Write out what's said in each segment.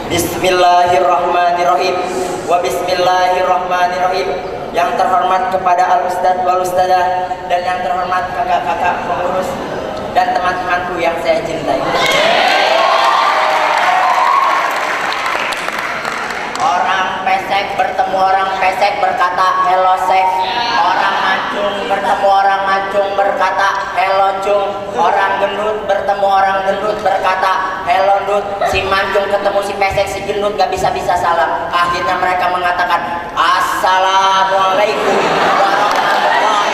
Bismillahirrahmanirrahim. Wa bismillahirrahmanirrahim. Yang terhormat kepada al-ustadz wal ustadzah dan yang terhormat kakak-kakak pengurus dan teman-temanku yang saya cintai. Orang pesek bertemu orang pesek berkata hello sek. Orang mancung bertemu orang mancung berkata hello cung. Orang gendut bertemu orang gendut berkata hello dut. Si mancung ketemu si pesek si gendut gak bisa-bisa salam. Akhirnya mereka mengatakan assalamualaikum warahmatullahi wabarakatuh.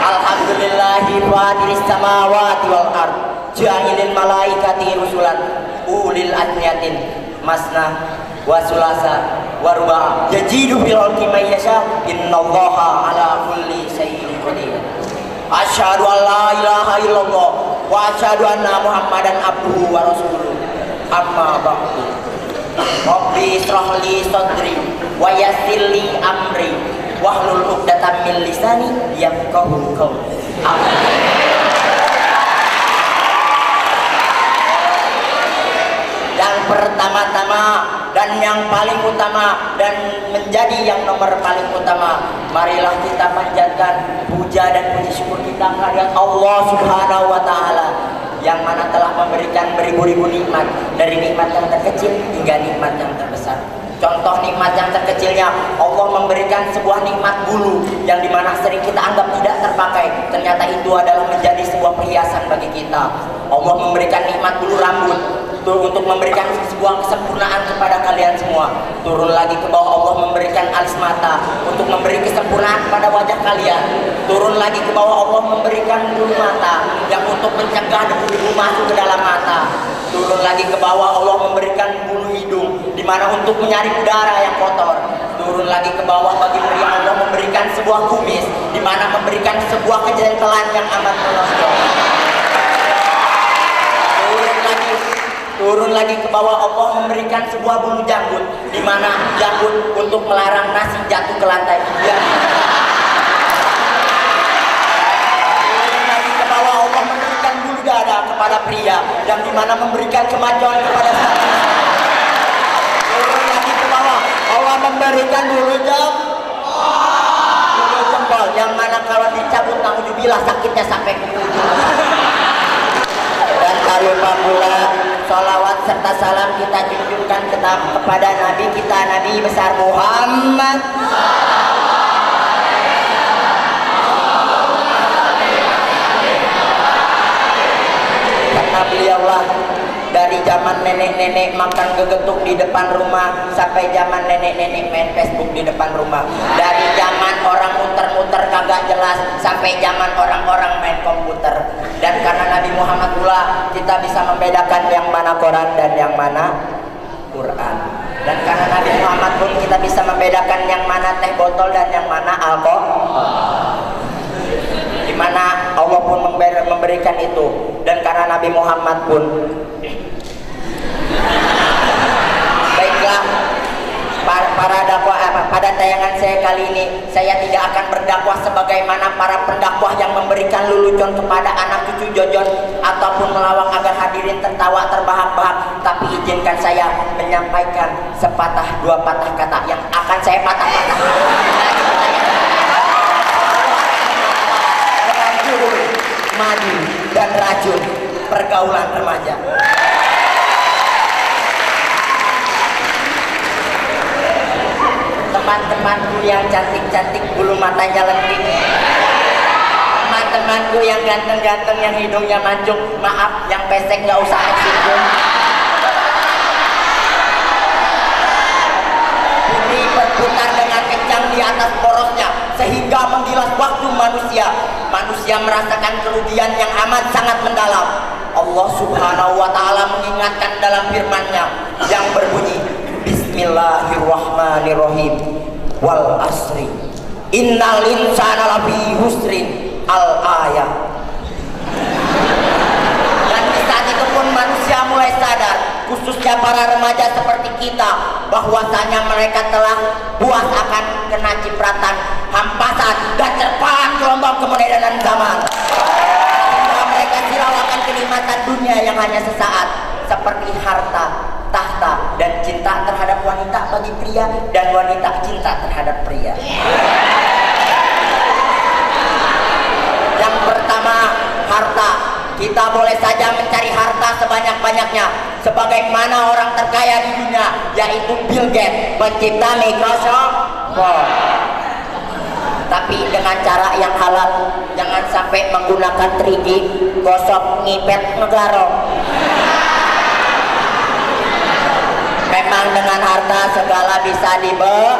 Alhamdulillahi fadiris samawati wal ard ja'ilil malaikati rusulan ulil adniyatin masna wa sulasa wa ruba' yajidu fil khalqi may yasha innallaha ala kulli syai'in qadir. Asyhadu an la ilaha illallah wa asyhadu anna muhammadan abduhu wa rasuluh. Amma ba'du. Rabbi israh li sadri wa yassir li amri wahlul 'uqdatam min lisani yafqahu qawli. Yang pertama-tama dan yang paling utama dan menjadi yang nomor paling utama, marilah kita panjatkan puja dan puji syukur kita kehadirat Allah Subhanahu wa taala yang mana telah memberikan beribu-ribu nikmat, dari nikmat yang terkecil hingga nikmat yang terbesar. Contoh nikmat yang terkecilnya, Allah memberikan sebuah nikmat bulu yang dimana sering kita anggap tidak terpakai, ternyata itu adalah menjadi sebuah perhiasan bagi kita. Allah memberikan nikmat bulu rambut untuk memberikan sebuah kesempurnaan kepada kalian semua. Turun lagi ke bawah, Allah memberikan alis mata untuk memberi kesempurnaan pada wajah kalian. Turun lagi ke bawah, Allah memberikan bulu mata yang untuk mencegah debu-debu masuk ke dalam mata. Turun lagi ke bawah, Allah memberikan bulu hidung di mana untuk menyaring udara yang kotor. Turun lagi ke bawah, bagi pria Allah memberikan sebuah kumis di mana memberikan sebuah kejentelan yang amat menonjol. Turun lagi ke bawah, Allah memberikan sebuah bulu janggut di mana janggut untuk melarang nasi jatuh ke lantai. Ya. Turun lagi ke bawah, Allah memberikan bulu dada kepada pria yang dimana memberikan kemajuan kepada sapi. Turun lagi ke bawah, Allah memberikan bulu jempol yang mana kalau dicabut naudzubillah sakitnya sampai ke ujung. Dan tak lupa pula salawat serta salam kita junjungkan kepada Nabi kita, Nabi besar Muhammad. Karena beliaulah dari zaman nenek-nenek makan gegetuk di depan rumah sampai zaman nenek-nenek main Facebook di depan rumah. Dari zaman orang muter-muter kagak jelas sampai zaman orang-orang main komputer. Dan karena Nabi Muhammad pula kita bisa membedakan yang mana Quran dan yang mana Quran. Dan karena Nabi Muhammad pun kita bisa membedakan yang mana teh botol dan yang mana alkohol. Dimana Allah pun memberikan itu. Dan karena Nabi Muhammad pun baiklah para dakwah pada tayangan saya kali ini saya tidak akan berdakwah sebagaimana para pendakwah yang memberikan lelucon kepada anak cucu jojon ataupun melawak agar hadirin tertawa terbahak-bahak, tapi izinkan saya menyampaikan sepatah dua patah kata yang akan saya patah-patah dengan judul Madu dan Racun Pergaulan Remaja. Teman-temanku yang cantik-cantik bulu matanya lentik, teman-temanku yang ganteng-ganteng yang hidungnya mancung, maaf yang pesek gak usah eksinggung. Bumi berputar dengan kencang di atas porosnya sehingga menggilas waktu manusia. Manusia merasakan kerugian yang amat sangat mendalam. Allah Subhanahu wa taala mengingatkan dalam firman-Nya yang berbunyi Bismillahirrahmanirrahim. Wal asri innal insana lafi husrin al ayat. Dan di saat itu pun manusia mulai sadar, khususnya para remaja seperti kita, bahwasanya mereka telah puas akan kena cipratan, hampasan dan terpaan gelombang kemodernan zaman. bagi pria dan wanita cinta terhadap pria. Yang pertama, harta. Kita boleh saja mencari harta sebanyak-banyaknya, sebagaimana orang terkaya di dunia, yaitu Bill Gates, pencipta Microsoft. Tapi dengan cara yang halal, jangan sampai menggunakan 3G, gosok, ngipet, ngegarong. Memang dengan harta segala bisa dibeli,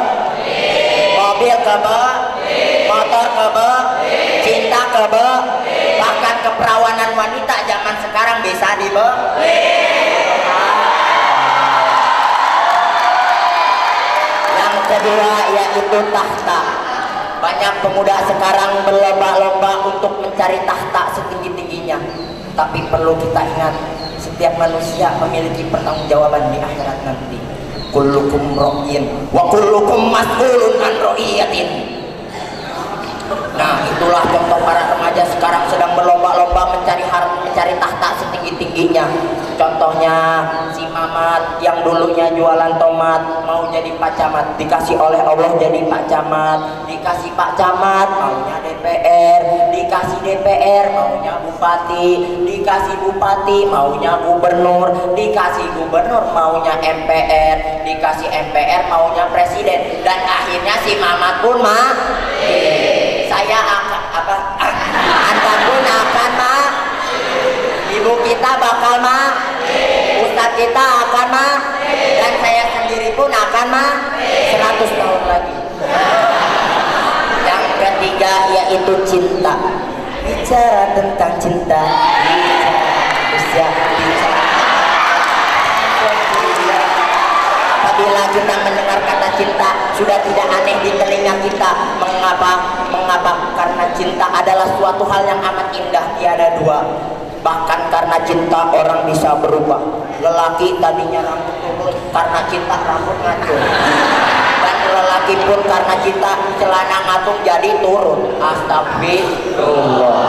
mobil kebeli, motor kebeli, cinta kebeli, bahkan keperawanan wanita zaman sekarang bisa dibeli. Yang kedua yaitu tahta. Banyak pemuda sekarang berlomba-lomba untuk mencari tahta setinggi-tingginya. Tapi perlu kita ingat, setiap manusia memiliki pertanggungjawaban di akhirat nanti. Kullukum ra'in wa kullukum mas'ulun an ra'iyatin. Nah, itulah contoh para remaja sekarang sedang berlomba-lomba mencari tahta setinggi-tingginya. Contohnya si Mamat yang dulunya jualan tomat mau jadi Pak Camat, dikasih oleh Allah jadi Pak Camat, dikasih Pak Camat maunya DPR, dikasih DPR maunya Bupati, dikasih Bupati maunya Gubernur, dikasih Gubernur maunya MPR, dikasih MPR maunya Presiden, dan akhirnya si Mamat pun saya akan Anda pun akan ibu kita bakal ustadz kita akan dan saya sendiri pun akan 100 tahun lagi. Yang ketiga yaitu cinta. Bicara tentang cinta, apabila kita mendengar kata cinta sudah tidak aneh di telinga kita. Mengapa? Karena cinta adalah suatu hal yang amat indah, tiada dua. Bahkan karena cinta orang bisa berubah. Lelaki tadinya rambut turun, karena cinta rambut ngacung. Dan lelaki pun karena cinta celana ngatung jadi turun. Astagfirullah.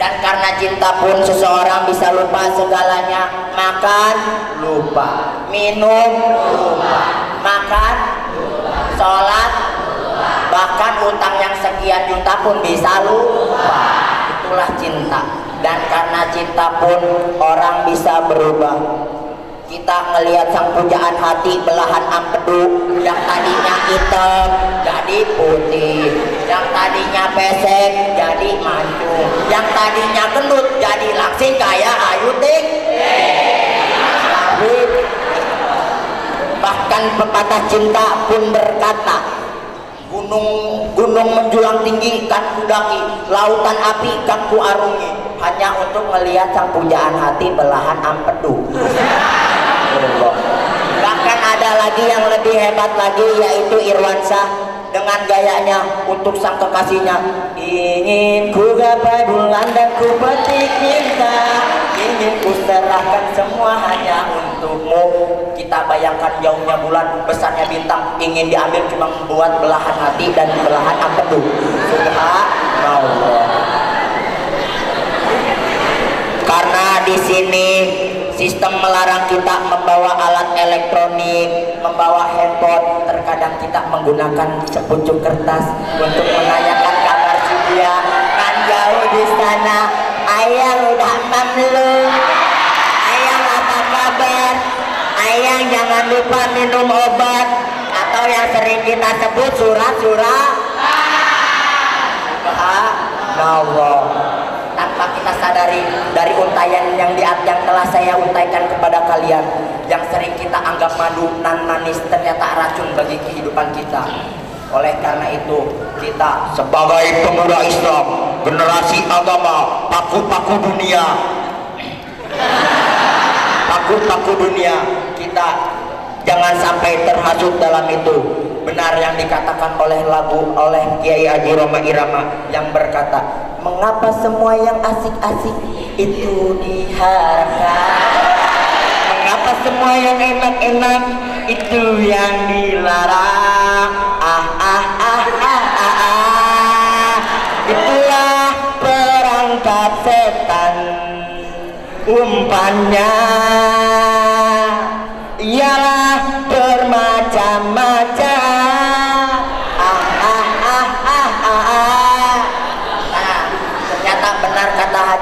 Dan karena cinta pun seseorang bisa lupa segalanya. Makan lupa, minum lupa, makan lupa, sholat lupa, bahkan utang yang sekian juta pun bisa lupa. Itulah cinta. Dan karena cinta pun orang bisa berubah. Kita ngelihat sang pujaan hati belahan empedu, yang tadinya hitam jadi putih, yang tadinya pesek jadi mancung, yang tadinya gendut jadi langsing kayak Ayu Ting. Bahkan pepatah cinta pun berkata, gunung menjulang tinggi kan kudaki, lautan api kan kuarungi, hanya untuk melihat sang pujaan hati belahan empedu. Bahkan ada lagi yang lebih hebat lagi, yaitu Irwansyah dengan gayanya untuk sang kekasihnya. Ingin ku gapai bulan dan ku petik cinta, ingin ku serahkan semua hanya untukmu. Kita bayangkan jauhnya bulan, besarnya bintang, ingin diambil cuma membuat belahan hati dan belahan empedu. Subhanallah. Karena di sini sistem melarang kita membawa alat elektronik, membawa handphone. Terkadang kita menggunakan sepucuk kertas untuk menanyakan kabar si dia. Kan jauh di sana, ayang udah mamlu, ayang apa kabar, ayang jangan lupa minum obat, atau yang sering kita sebut surat-surat. Subhanallah. Tanpa kita sadari dari untayan yang telah saya untaikan kepada kalian, yang sering kita anggap madu nan manis ternyata racun bagi kehidupan kita. Oleh karena itu, kita sebagai pemuda Islam, generasi agama, paku-paku dunia, kita jangan sampai terhasut dalam itu. Benar yang dikatakan oleh Kiai Haji Roma Irama yang berkata, mengapa semua yang asik-asik itu diharapkan, mengapa semua yang enak-enak itu yang dilarang. Itulah perangkap setan, umpannya ialah bermacam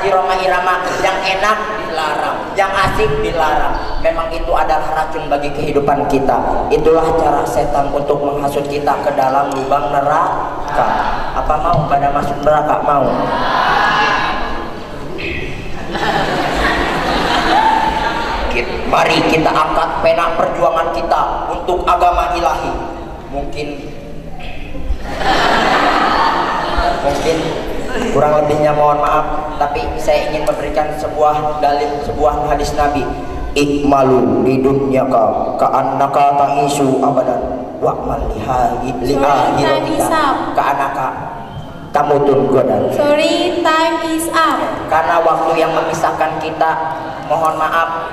irama-irama yang enak dilarang, yang asik dilarang. Memang itu adalah racun bagi kehidupan kita. Itulah cara setan untuk menghasut kita ke dalam lubang neraka. Apa mau pada masuk neraka? Mau? Mari kita angkat pena perjuangan kita untuk agama ilahi. Mungkin kurang lebihnya mohon maaf, tapi saya ingin memberikan sebuah dalil, sebuah hadis Nabi. Ikmalu di dunia ka annaka ta'isu abadan wa'mal liha ka annaka tamutun godan. Sorry, time is up. Karena waktu yang memisahkan kita, mohon maaf,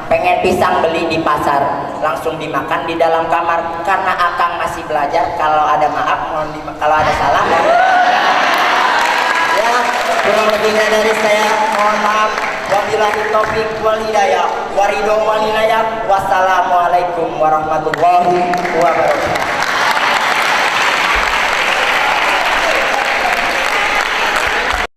pengen pisang beli di pasar, langsung dimakan di dalam kamar. Karena akang masih belajar, kalau ada maaf, kalau ada salah, ya kurang lebihnya dari saya, mohon maaf. Wabillahi taufiq wal hidayah, waridho wal inayah. Wassalamualaikum warahmatullahi wabarakatuh.